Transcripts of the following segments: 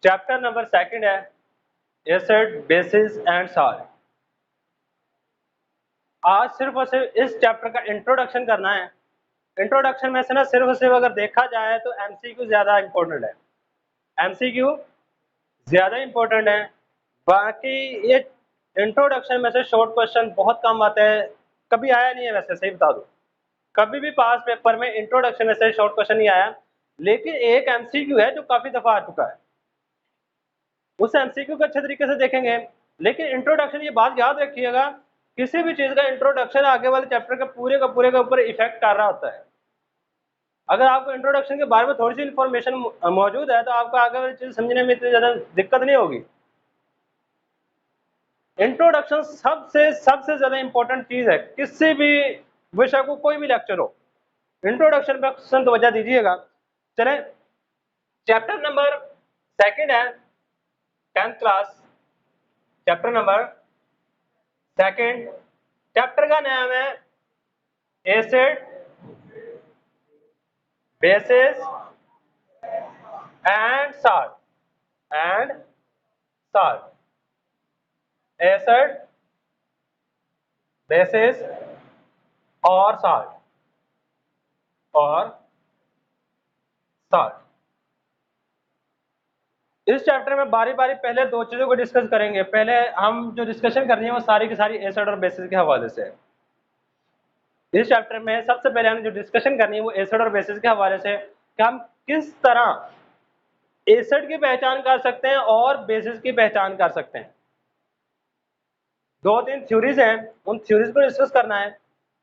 Chapter number 2 है acid basis and salt. आज सिर्फ और सिर्फ इस चैप्टर का इंट्रोडक्शन करना है। इंट्रोडक्शन में से ना सिर्फ और सिर्फ अगर देखा जाए तो एमसीक्यू ज़्यादा इंपॉर्टेंट है, एमसीक्यू ज़्यादा इंपॉर्टेंट है। बाकी ये इंट्रोडक्शन में से शॉर्ट क्वेश्चन बहुत कम आते हैं, कभी आया नहीं है वैसे, सही बता दूं कभी भी पास पेपर में इंट्रोडक्शन में से शॉर्ट क्वेश्चन नहीं आया। लेकिन एक एमसीक्यू है जो काफ़ी दफ़ा आ चुका है, उस एमसीक्यू को अच्छे तरीके से देखेंगे। लेकिन इंट्रोडक्शन, ये बात याद रखिएगा, किसी भी चीज़ का इंट्रोडक्शन आगे वाले चैप्टर के पूरे के ऊपर इफेक्ट कर रहा होता है। अगर आपको इंट्रोडक्शन के बारे में थोड़ी सी इंफॉर्मेशन मौजूद है तो आपको आगे वाली चीज़ समझने में इतनी ज़्यादा दिक्कत नहीं होगी। इंट्रोडक्शन सबसे ज़्यादा इंपॉर्टेंट चीज़ है, किसी भी विषय को, कोई भी लेक्चर हो, इंट्रोडक्शन पर क्वेश्चन तवज्जो दीजिएगा। चलें, चैप्टर नंबर 2 है 10th class, chapter number 2। Chapter का नाम है acid basis and salt acid basis और सॉल्ट इस चैप्टर में बारी बारी पहले दो चीज़ों को डिस्कस करेंगे। पहले हम जो डिस्कशन कर रही है वो सारी की सारी एसिड और बेसिस के हवाले से है। इस चैप्टर में सबसे पहले हम जो डिस्कशन करनी है वो एसिड और बेसिस के हवाले से, कि हम किस तरह एसिड की पहचान कर सकते हैं और बेसिस की पहचान कर सकते हैं। 2-3 थ्योरीज हैं, उन थ्योरीज को डिस्कस करना है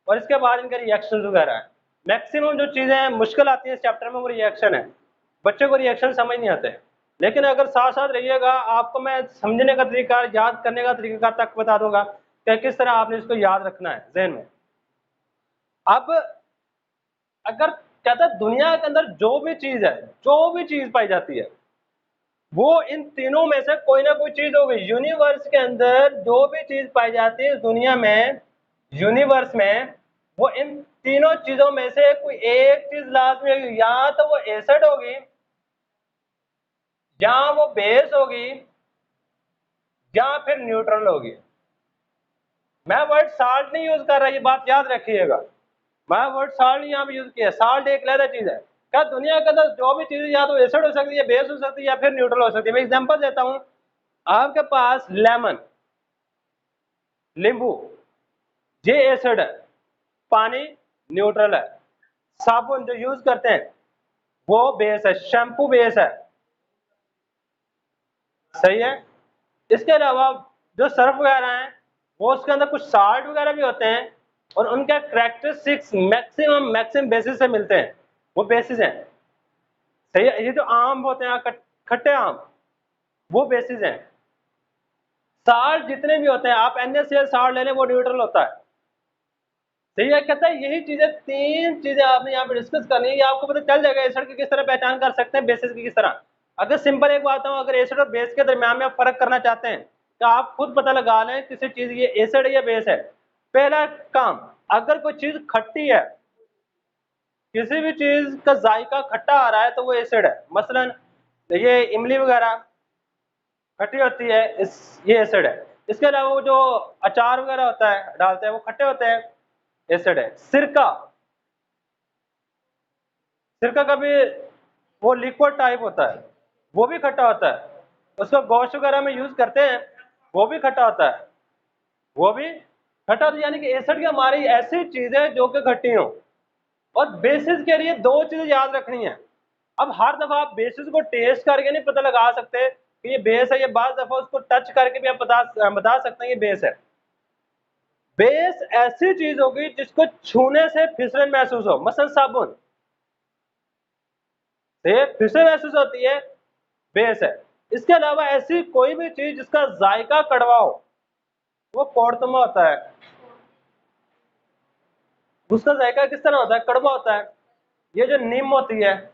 और इसके बाद इनके रिएक्शन वगैरह है। मैक्सिमम जो चीज़ें मुश्किल आती है इस चैप्टर में वो रिएक्शन है। बच्चे को रिएक्शन समझ नहीं आते, लेकिन अगर साथ साथ रहिएगा आपको मैं समझने का तरीका, याद करने का तरीका तक बता दूंगा कि किस तरह आपने इसको याद रखना है जहन में। अब अगर कहता है दुनिया के अंदर जो भी चीज़ पाई जाती है वो इन तीनों में से कोई ना कोई चीज़ होगी। यूनिवर्स के अंदर जो भी चीज़ पाई जाती है दुनिया में, यूनिवर्स में, वो इन तीनों चीज़ों में से कोई एक चीज़ लाजमी होगी। या तो वो एसिड होगी, या वो बेस होगी, या फिर न्यूट्रल होगी। मैं वर्ड साल्ट नहीं यूज कर रहा, ये बात याद रखिएगा। मैं वर्ड साल्ट यहाँ पे यूज किया। साल्ट एक अलग चीज है। क्या दुनिया के अंदर जो भी चीज या तो एसिड हो सकती है, बेस हो सकती है, या फिर न्यूट्रल हो सकती है। मैं एग्जांपल देता हूँ, आपके पास लेमन, नींबू, ये एसिड है, पानी न्यूट्रल है, साबुन जो यूज करते हैं वो बेस है, शैम्पू बेस है, सही है। इसके अलावा जो सर्फ वगैरह हैं वो उसके अंदर कुछ साल्ट वगैरह भी होते हैं और उनके कैरेक्टरिस्टिक्स मैक्सिमम बेसिस से मिलते हैं, वो बेसिस हैं, सही है। ये जो आम होते हैं खट्टे आम, वो बेसिस हैं। साल्ट जितने भी होते हैं, आप NaCl साल्ट ले लें, वो न्यूट्रल होता है, सही है। कहता है यही चीजें, तीन चीजें आपने यहाँ पे डिस्कस करनी है, ये आपको पता चल जाएगा एसिड की किस तरह पहचान कर सकते हैं, बेसिस की किस तरह। अगर सिंपल एक बात है, अगर एसिड और बेस के दरमियान में आप फर्क करना चाहते हैं तो आप खुद पता लगा लें किसी चीज ये एसिड है या बेस है। पहला काम, अगर कोई चीज खट्टी है, किसी भी चीज का जायका खट्टा आ रहा है तो वो एसिड है। मसलन ये इमली वगैरह खट्टी होती है, ये एसिड है। इसके अलावा वो जो अचार वगैरह होता है डालते हैं वो खट्टे होते हैं, एसिड है। सिरका का भी वो लिक्विड टाइप होता है, वो भी खट्टा होता है। उसको गोश्त वगैरह में यूज करते हैं, वो भी खट्टा होता है, वो भी खट्टा होता है। यानी कि एसिड की हमारी ऐसी चीजें जो कि खट्टी हो। और बेसिस के लिए दो चीजें याद रखनी है। अब हर दफा आप बेसिस को टेस्ट करके नहीं पता लगा सकते कि ये बेस है, ये बार दफा उसको टच करके भी आप बता सकते हैं ये बेस है। बेस ऐसी चीज होगी जिसको छूने से फिसलन महसूस हो, मसलन साबुन से फिसलन महसूस होती है, बेस है। इसके अलावा ऐसी कोई भी चीज जिसका जायका कड़वा हो, वो कौड़तमा होता है। उसका जायका किस तरह होता है? कड़वा होता है। ये जो नीम होती है,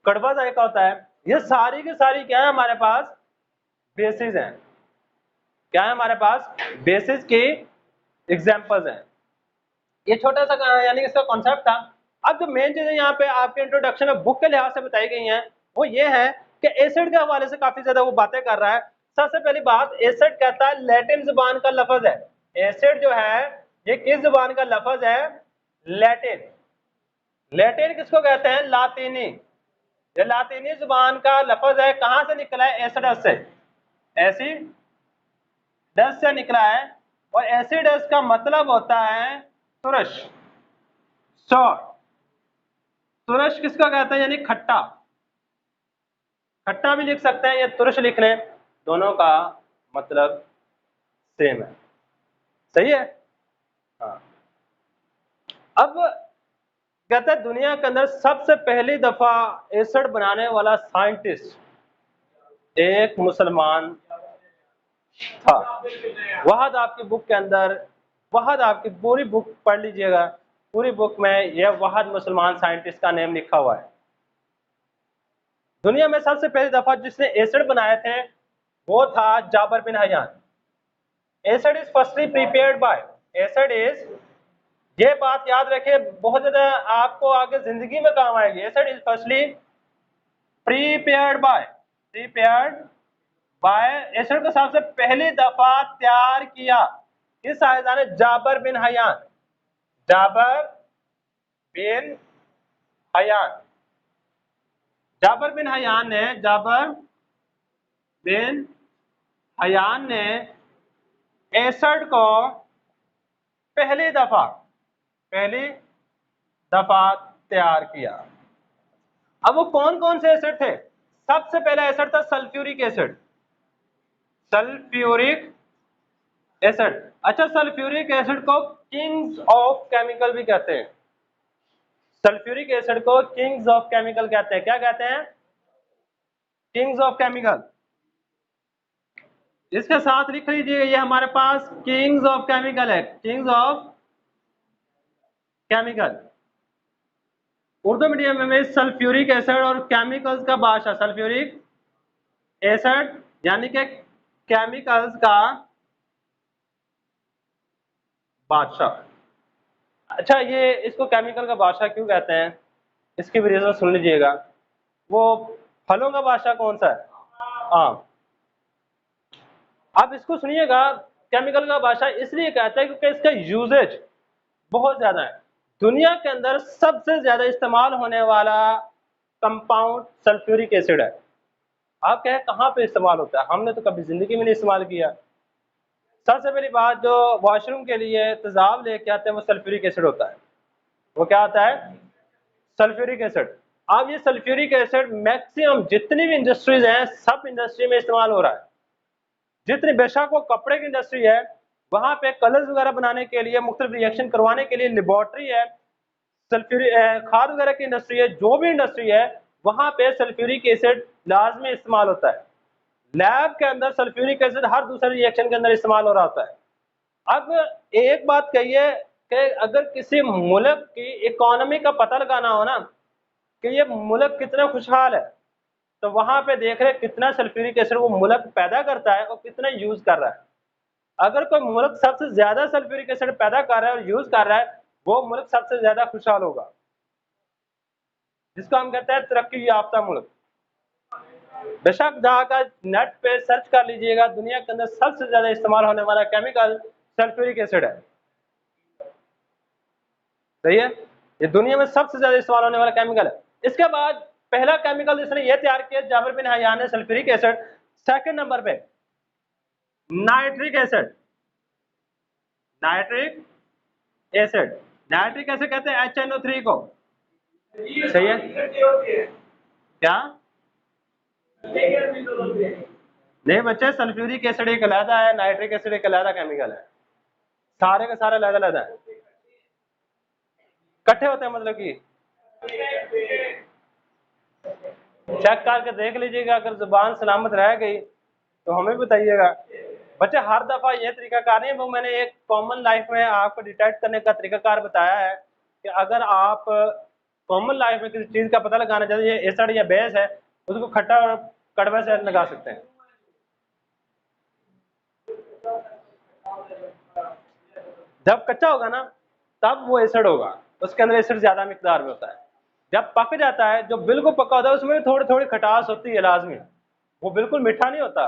कड़वा जायका होता है। ये सारी की सारी क्या है हमारे पास? बेसिस हैं। क्या है हमारे पास? बेसिस की एग्जांपल्स हैं। ये छोटा सा यानी इसका कॉन्सेप्ट था। अब जो मेन चीजें यहाँ पे आपके इंट्रोडक्शन में बुक के लिहाज से बताई गई हैं वो ये है कि एसिड के हवाले से काफी ज्यादा वो बातें कर रहा है। सबसे पहली बात, एसिड कहता है लैटिन जुबान का लफ्ज है। एसिड जो है ये किस जुबान का लफ्ज है? लैटिन। लैटिन किसको कहते हैं? लातीनी। ये लातीनी जुबान का लफ्ज है। कहां से निकला है? एसिडस से। एसिडस से निकला है। और एसिडस का मतलब होता है तुरश, सौर। तुरश किसको कहते हैं? यानी खट्टा। खट्टा भी लिख सकते हैं या तुरश लिख लें, दोनों का मतलब सेम है। सही है। हाँ। अब कहते हैं दुनिया के अंदर सबसे पहली दफा एसिड बनाने वाला साइंटिस्ट एक मुसलमान था। वहाद आपकी बुक के अंदर, वहाद आपकी पूरी बुक पढ़ लीजिएगा, पूरी बुक में यह वहाद मुसलमान साइंटिस्ट का नेम लिखा हुआ है। दुनिया में सबसे पहली दफा जिसने एसिड बनाए थे वो था Jabir bin Hayyan. Acid is firstly prepared by, acid is, ये बात याद रखिए, बहुत ज्यादा आपको आगे जिंदगी में काम आएगी। Acid is firstly prepared bye, prepared by, acid को सबसे पहली दफा तैयार किया किस साइंसदान ने? जाबर बिन हयान। जाबर बिन हयान, जाबर बिन हयान ने, जाबर बिन हयान ने एसिड को पहली दफा तैयार किया। अब वो कौन कौन से एसिड थे? सबसे पहला एसिड था सल्फ्यूरिक एसिड। Sulphuric acid. अच्छा, सल्फ्यूरिक एसिड को किंग्स ऑफ केमिकल भी कहते हैं। सल्फ्यूरिक एसिड को किंग्स ऑफ केमिकल कहते हैं। क्या कहते हैं? Kings of chemical. इसके साथ लिख लीजिए, ये हमारे पास किंग्स ऑफ केमिकल है, Kings of chemical. Urdu medium में सल्फ्यूरिक एसिड और केमिकल्स का बादशाह, सल्फ्यूरिक एसिड यानी कि केमिकल्स का बादशाह। अच्छा, ये इसको केमिकल का बादशाह क्यों कहते हैं, इसकी भी रीजन सुन लीजिएगा। वो फलों का बादशाह कौन सा है? आम। आप इसको सुनिएगा, केमिकल का बादशाह इसलिए कहता है क्योंकि इसका यूजेज बहुत ज्यादा है। दुनिया के अंदर सबसे ज्यादा इस्तेमाल होने वाला कंपाउंड सल्फ्यूरिक एसिड है। आप कहें कहाँ पे इस्तेमाल होता है? हमने तो कभी जिंदगी में नहीं इस्तेमाल किया। सबसे पहली बात, जो वॉशरूम के लिए तेजाब लेके आते हैं वो सल्फ्यूरिक एसिड होता है। वो क्या होता है? Sulphuric acid. अब ये सल्फ्यूरिक एसिड मैक्सिमम जितनी भी इंडस्ट्रीज हैं सब इंडस्ट्री में इस्तेमाल हो रहा है। जितनी, बेशक वो कपड़े की इंडस्ट्री है, वहां पे कलर्स वगैरह बनाने के लिए, मुख्तलिफ रिएक्शन करवाने के लिए लेबोरेटरी है, सल्फ्यूरिक खाद वगैरह की इंडस्ट्री है, जो भी इंडस्ट्री है वहां पे सल्फ्यूरिक एसिड लाजमी इस्तेमाल होता है। लैब के अंदर सल्फ्यूरिक एसिड हर दूसरे रिएक्शन के अंदर इस्तेमाल हो रहा होता है। अब एक बात कहिए कि अगर किसी मुल्क की इकोनॉमी का पता लगाना हो ना कि ये मुल्क कितना खुशहाल है, तो वहां पे देख रहे कितना सल्फ्यूरिक एसिड वो मुल्क पैदा करता है और कितना यूज कर रहा है। अगर कोई मुल्क सबसे ज्यादा सल्फ्यूरिक एसिड पैदा कर रहा है और यूज कर रहा है, वो मुल्क सबसे ज्यादा खुशहाल होगा, जिसको हम कहते हैं तरक्की याफ्ता मुल्क। बेशक जहाँ का नेट पे सर्च कर लीजिएगा, दुनिया के अंदर सबसे ज्यादा इस्तेमाल होने वाला केमिकल सल्फ्यूरिक एसिड है। सही है, ये दुनिया में सबसे ज्यादा इस्तेमाल होने वाला केमिकल है। इसके बाद पहला केमिकल जिसने ये तैयार किया जाबिर बिन हयान ने, सल्फ्यूरिक एसिड। सेकंड नंबर पे nitric acid. Nitric acid, nitric acid कहते हैं HNO3 को। सही है क्या? नहीं बच्चे, सल्फ्यूरिक एसिड एक अलग है, नाइट्रिक एसिड एक अलग केमिकल है, सारे के सारे अलग अलग है, इकट्ठे होते हैं मतलब कि। चेक करके देख लीजिएगा, अगर जुबान सलामत रह गई तो हमें बताइएगा। बच्चे हर दफा ये तरीकाकार नहीं है, वो मैंने एक कॉमन लाइफ में आपको डिटेक्ट करने का तरीकाकार बताया है कि अगर आप कॉमन लाइफ में किसी चीज का पता लगाना चाहते हैं, एसिड या बेस है, उसको खट्टा और कड़वा से लगा सकते हैं। जब कच्चा होगा ना तब वो एसिड होगा, उसके अंदर एसिड ज्यादा मिकदार में होता है। जब पक जाता है, जो बिल्कुल पका होता है उसमें थोड़ी थोड़ी खटास होती है लाजमी, वो बिल्कुल मीठा नहीं होता।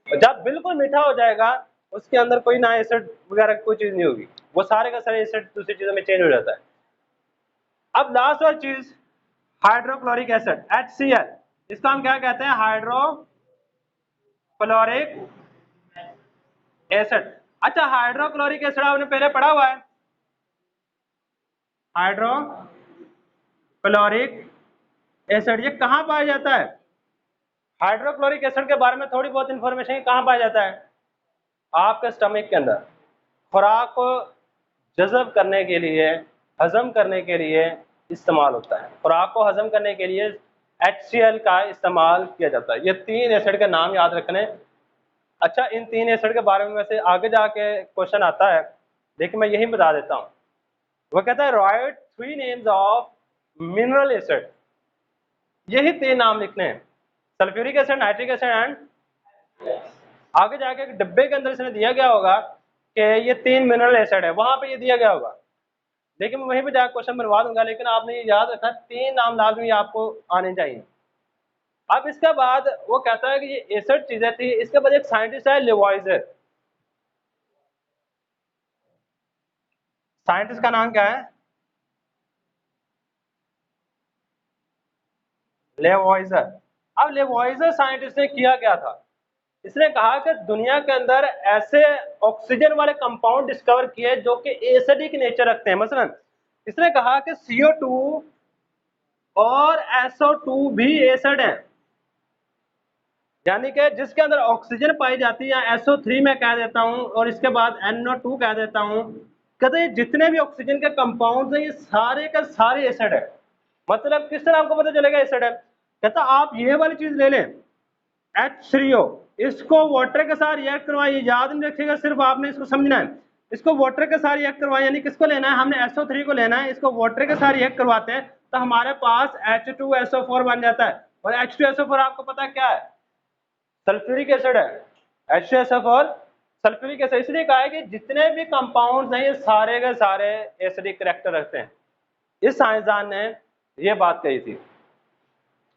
जब बिल्कुल मीठा हो जाएगा उसके अंदर कोई ना एसिड वगैरह कोई चीज नहीं होगी, वो सारे का सारे एसिड दूसरी चीजों में चेंज हो जाता है। अब लास्ट वाली चीज हाइड्रोक्लोरिक एसिड HCl, इसको हम क्या कहते हैं? Hydrochloric acid. अच्छा, हाइड्रोक्लोरिक एसिड आपने पहले पढ़ा हुआ है, हाइड्रोक्लोरिक एसिड ये कहाँ पाया जाता है? हाइड्रोक्लोरिक एसिड के बारे में थोड़ी बहुत इंफॉर्मेशन कहाँ पाया जाता है? आपके स्टमक के अंदर, खुराक को जज़ब करने के लिए, हजम करने के लिए इस्तेमाल होता है। खुराक को हजम करने के लिए HCl का इस्तेमाल किया जाता है। ये 3 एसिड के नाम याद रखने। अच्छा, इन 3 एसिड के बारे में वैसे आगे जाके क्वेश्चन आता है, लेकिन मैं यही बता देता हूँ। वो कहता है right 3 names of mineral acid, यही 3 नाम लिखने हैं, sulphuric acid, nitric acid and, आगे जाके एक डिब्बे के अंदर इसने दिया गया होगा कि ये 3 मिनरल एसिड है, वहां पे ये दिया गया होगा, लेकिन मैं वहीं पे जाकर क्वेश्चन बनवा दूंगा। लेकिन आपने ये याद रखना 3 नाम लाजमी आपको आने चाहिए। अब इसके बाद वो कहता है कि ये एसिड चीजें थी। इसके बाद एक साइंटिस्ट है लेवॉइजर, साइंटिस्ट का नाम क्या है? लेवॉइजर। अब लेवॉइजर साइंटिस्ट ने किया क्या था? इसने कहा कि दुनिया के अंदर ऐसे ऑक्सीजन वाले कंपाउंड डिस्कवर किए जो कि एसिडिक नेचर रखते हैं। मसलन इसने कहा कि CO2 और SO2 भी एसिड है, यानी कि जिसके अंदर ऑक्सीजन पाई जाती है, या SO3 में कह देता हूं और इसके बाद NO2 कह देता हूं। कहते हैं जितने भी ऑक्सीजन के कंपाउंड हैं ये सारे का सारे एसिड है। मतलब किस तरह आपको पता चलेगा एसिड है? कहता आप ये वाली चीज ले लें H3O, इसको वाटर के साथ रिएक्ट करवाइए, याद नहीं रखिएगा, सिर्फ आपने इसको समझना है। इसको वाटर के साथ रिएक्ट करवाइए, यानी किसको लेना है? हमने SO3 को लेना है, इसको वाटर के साथ रिएक्ट करवाते हैं तो हमारे पास H2SO4 बन जाता है। और H2SO4 आपको पता क्या है? सल्फ्यूरिक एसिड है। H2SO4 sulphuric acid. इसलिए कहा है कि जितने भी कंपाउंड्स हैं ये सारे के सारे एसिडिक कैरेक्टर रखते हैं। इस साइंसदान ने ये बात कही थी,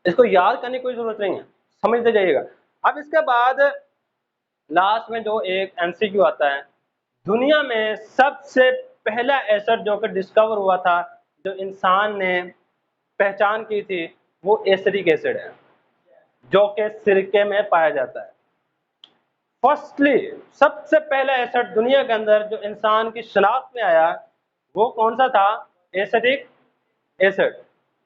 इसको याद करने की कोई जरूरत नहीं है, समझते जाइएगा। अब इसके बाद लास्ट में जो एक MCQ आता है, दुनिया में सबसे पहला एसिड जो कि डिस्कवर हुआ था, जो इंसान ने पहचान की थी, वो एसिडिक एसिड है जो कि सिरके में पाया जाता है। फर्स्टली सबसे पहला एसिड दुनिया के अंदर जो इंसान की शनाख्त में आया वो कौन सा था? Acidic acid.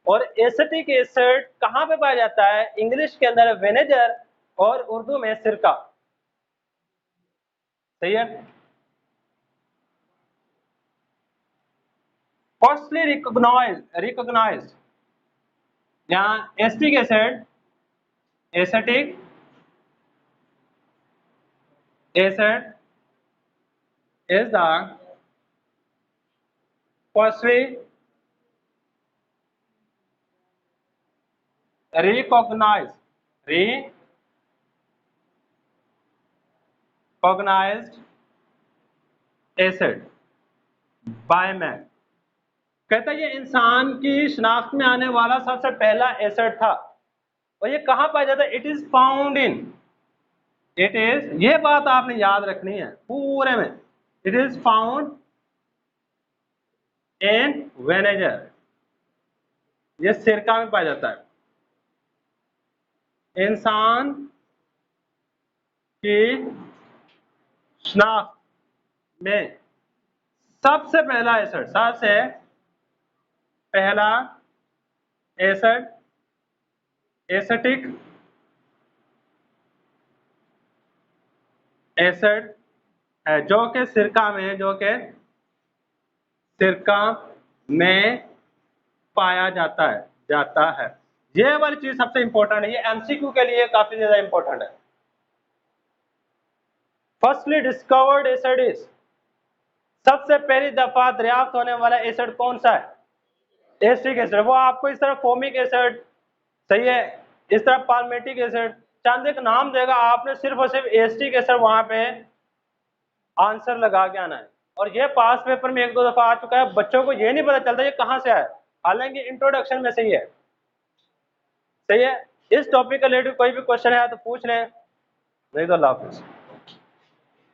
और एसिटिक एसिड कहाँ पे पाया जाता है? इंग्लिश के अंदर विनेगर और उर्दू में सिरका। सही है। फर्स्टली रिकॉग्नाइज्ड, यहाँ acetic acid, acetic acid is the firstly recognized acid by man. कहता है ये इंसान की शनाख्त में आने वाला सबसे पहला एसिड था। और ये कहाँ पाया जाता है? It is found in, it is, ये बात आपने याद रखनी है पूरे में, it is found in vinegar, ये सिरका में पाया जाता है। इंसान की शनाख्त में सबसे पहला एसिड, सबसे पहला एसिड एसिटिक एसिड है जो कि सिरका में, जो कि सिरका में पाया जाता है। ये वाली चीज सबसे इंपॉर्टेंट है, ये MCQ के लिए काफी ज्यादा इंपॉर्टेंट है। फर्स्टली डिस्कवर्ड एसिड इज, सबसे पहली दफा दरियाफ्त होने वाला एसिड कौन सा है? Acetic acid. वो आपको इस तरह फोमिक एसिड, सही है, इस तरह पाल्मेटिक एसिड, चंद एक नाम देगा, आपने सिर्फ और सिर्फ एसिटिक एसिड वहां पे आंसर लगा के आना है। और ये पास पेपर में 1-2 दफा आ चुका है, बच्चों को ये नहीं पता चलता ये कहां से आया। हालांकि इंट्रोडक्शन में सही है। सही है। इस टॉपिक का रिलेटेड कोई भी क्वेश्चन है तो पूछ लें, नहीं तो अल्लाह हाफिज़।